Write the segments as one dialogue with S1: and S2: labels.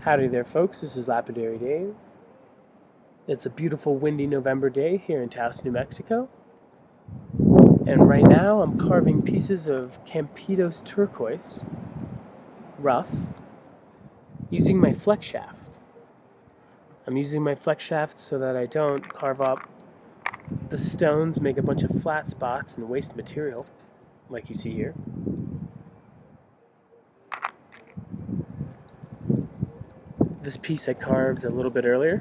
S1: Howdy there, folks. This is Lapidary Dave. It's a beautiful windy November day here in Taos, New Mexico. And right now I'm carving pieces of Campitos Turquoise, rough, using my flexshaft. I'm using my flexshaft so that I don't carve up the stones, make a bunch of flat spots and waste material, like you see here. This piece I carved a little bit earlier.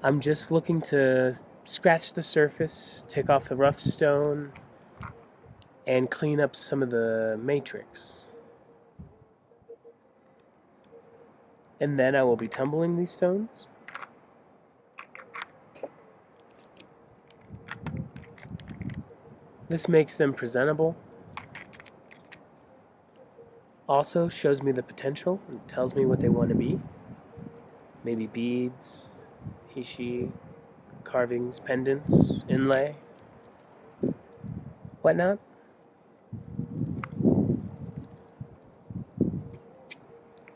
S1: I'm just looking to scratch the surface, take off the rough stone, and clean up some of the matrix. And then I will be tumbling these stones. This makes them presentable. Also shows me the potential and tells me what they want to be. Maybe beads, hishi, carvings, pendants, inlay, whatnot.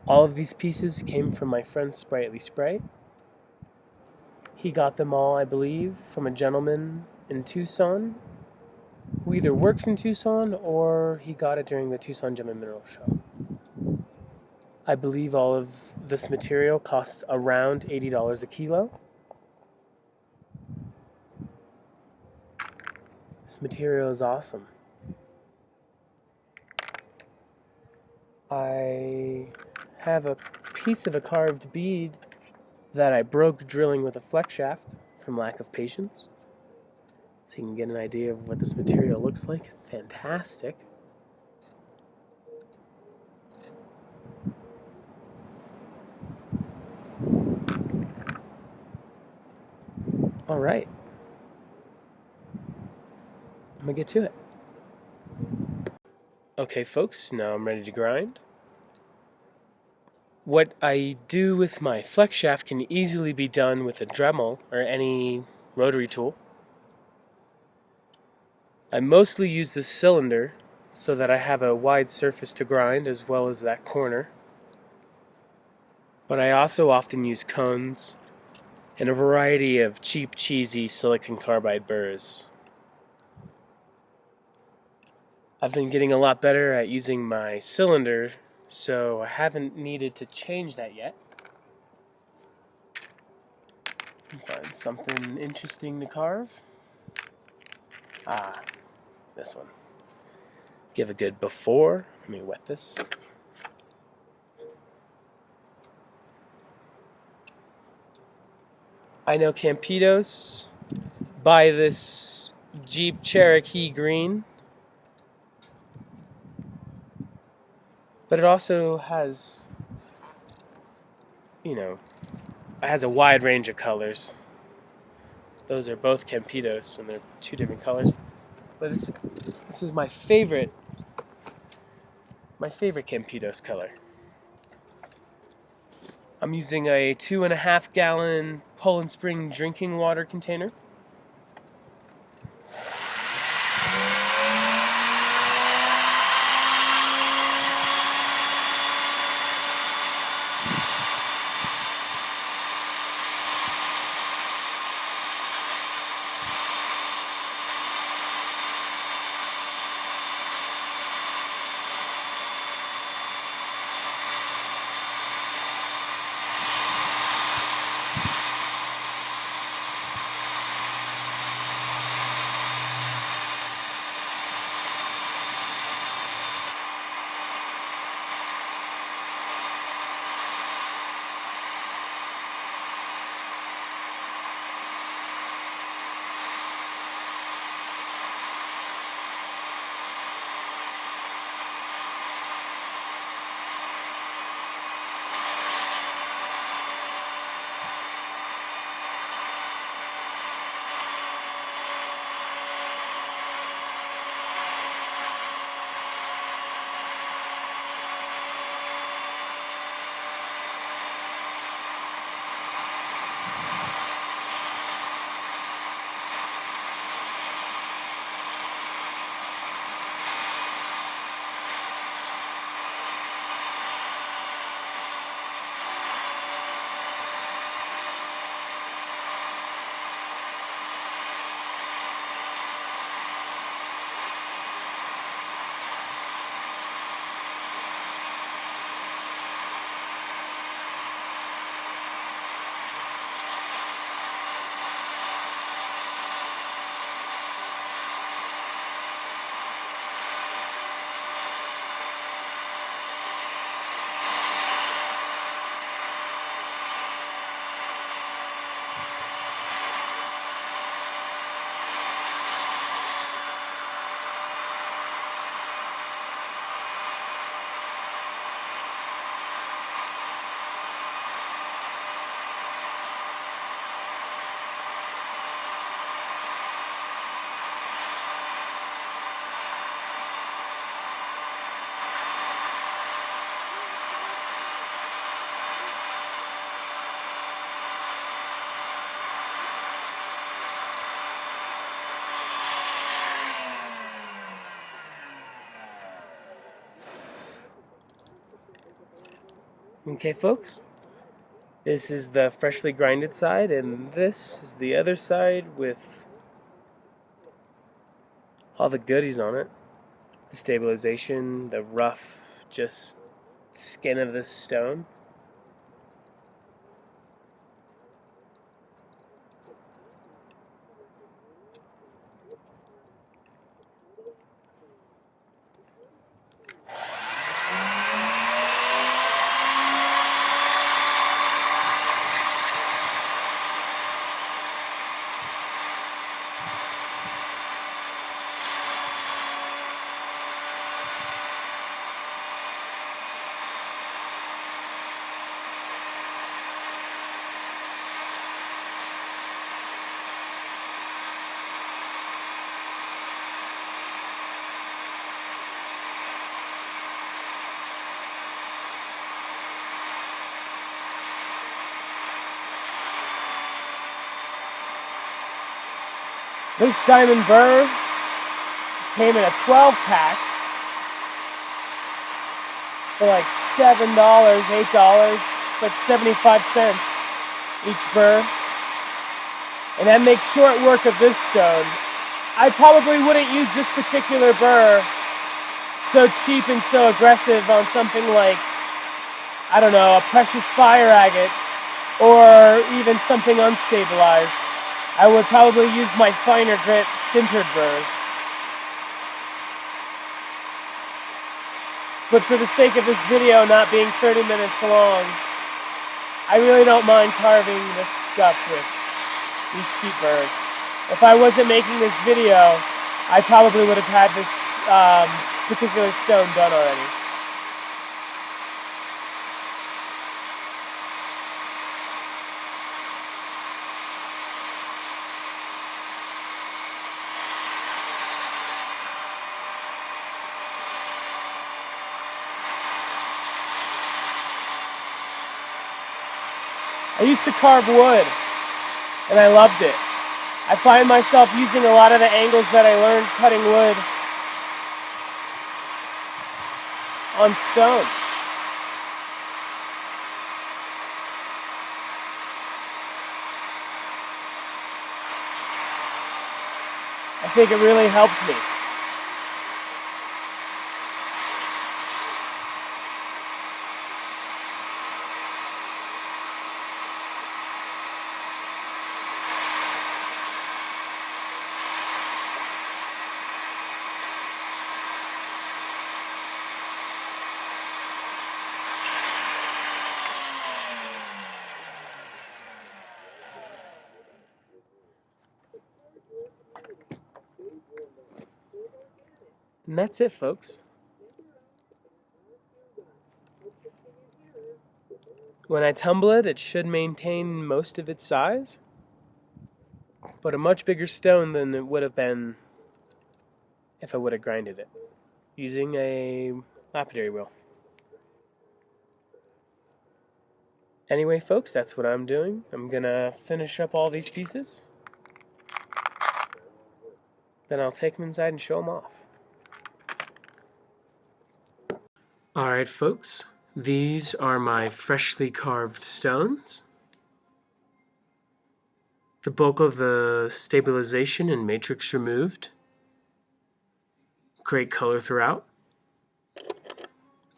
S1: All of these pieces came from my friend Spritely Sprite. He got them all, I believe, from a gentleman in Tucson who either works in Tucson or he got it during the Tucson Gem and Mineral Show. I believe all of this material costs around $80 a kilo. This material is awesome. I have a piece of a carved bead that I broke drilling with a flex shaft from lack of patience. So you can get an idea of what this material looks like. It's fantastic. All right. I'm gonna get to it. Okay, folks, now I'm ready to grind. What I do with my flex shaft can easily be done with a dremel or any rotary tool. I mostly use this cylinder so that I have a wide surface to grind as well as that corner. But I also often use cones and a variety of cheap, cheesy silicon carbide burrs. I've been getting a lot better at using my cylinder, so I haven't needed to change that yet. Find something interesting to carve. This one. Give a good before. Let me wet this. I know Campitos buy this Jeep Cherokee green, but it also has, it has a wide range of colors. Those are both Campitos, and they're two different colors. But this is my favorite Campitos color. I'm using a 2.5 gallon Poland Spring drinking water container. Okay, folks, this is the freshly grinded side, and this is the other side with all the goodies on it. The stabilization, the rough, just skin of this stone. This diamond burr came in a 12-pack for like $7, $8, like 75 cents each burr. And that makes short work of this stone. I probably wouldn't use this particular burr so cheap and so aggressive on something like, I don't know, a precious fire agate or even something unstabilized. I would probably use my finer grit sintered burrs. But for the sake of this video not being 30 minutes long, I really don't mind carving this stuff with these cheap burrs. If I wasn't making this video, I probably would have had this particular stone done already. I used to carve wood, and I loved it. I find myself using a lot of the angles that I learned cutting wood on stone. I think it really helped me. And that's it, folks. When I tumble it, it should maintain most of its size, but a much bigger stone than it would have been if I would have grinded it using a lapidary wheel. Anyway, folks, that's what I'm doing. I'm gonna finish up all these pieces. Then I'll take them inside and show them off. Alright, folks, these are my freshly carved stones. The bulk of the stabilization and matrix removed. Great color throughout.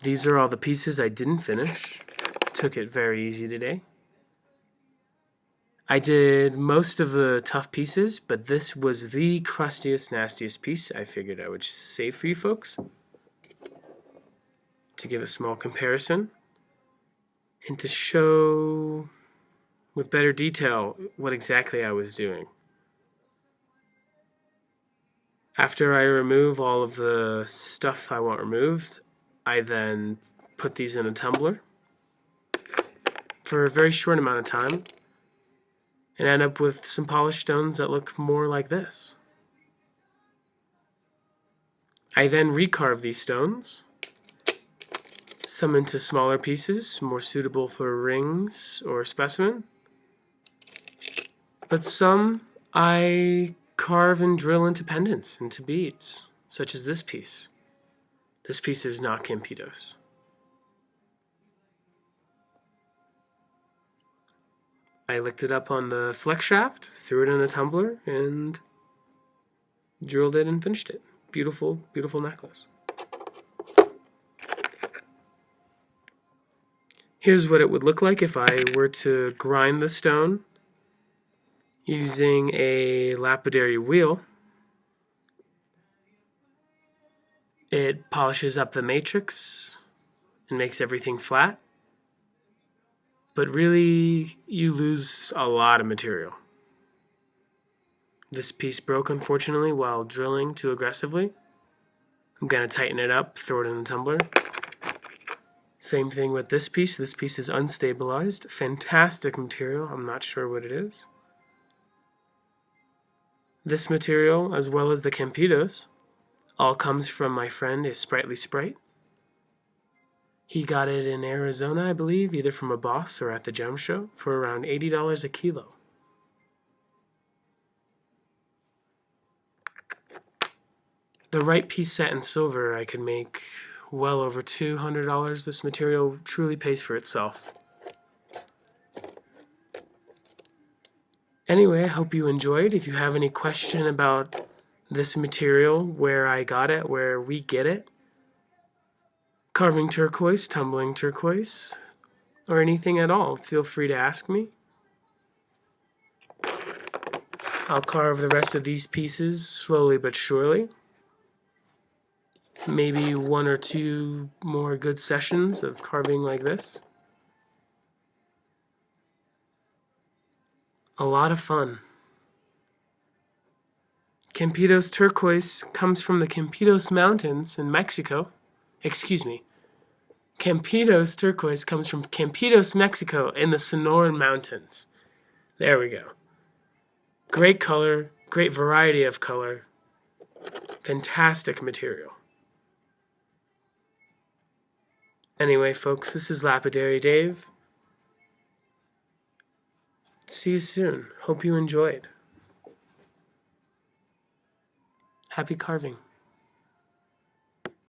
S1: These are all the pieces I didn't finish. Took it very easy today. I did most of the tough pieces, but this was the crustiest, nastiest piece I figured I would save for you folks to give a small comparison and to show with better detail what exactly I was doing. After I remove all of the stuff I want removed, I then put these in a tumbler for a very short amount of time and end up with some polished stones that look more like this. I then recarve these stones, some into smaller pieces, more suitable for rings or specimen, but some I carve and drill into pendants, into beads, such as this piece. This piece is not Campitos. I licked it up on the flex shaft, threw it in a tumbler, and drilled it and finished it. Beautiful, beautiful necklace. Here's what it would look like if I were to grind the stone using a lapidary wheel. It polishes up the matrix and makes everything flat, but really you lose a lot of material. This piece broke, unfortunately, while drilling too aggressively. I'm going to tighten it up, throw it in the tumbler. Same thing with this piece. This piece is unstabilized. Fantastic material. I'm not sure what it is. This material, as well as the Campitos, all comes from my friend, Spritely Sprite. He got it in Arizona, I believe, either from a boss or at the gem show, for around $80 a kilo. The right piece set in silver, I could make well over $200. This material truly pays for itself. Anyway, I hope you enjoyed. If you have any question about this material, where I got it, where we get it, carving turquoise, tumbling turquoise, or anything at all, feel free to ask me. I'll carve the rest of these pieces slowly but surely. Maybe 1 or 2 more good sessions of carving like this. A lot of fun. Campitos Turquoise comes from the Campitos Mountains in Mexico. Excuse me. Campitos Turquoise comes from Campitos, Mexico in the Sonoran Mountains. There we go. Great color, great variety of color. Fantastic material. Anyway, folks, this is Lapidary Dave. See you soon. Hope you enjoyed. Happy carving.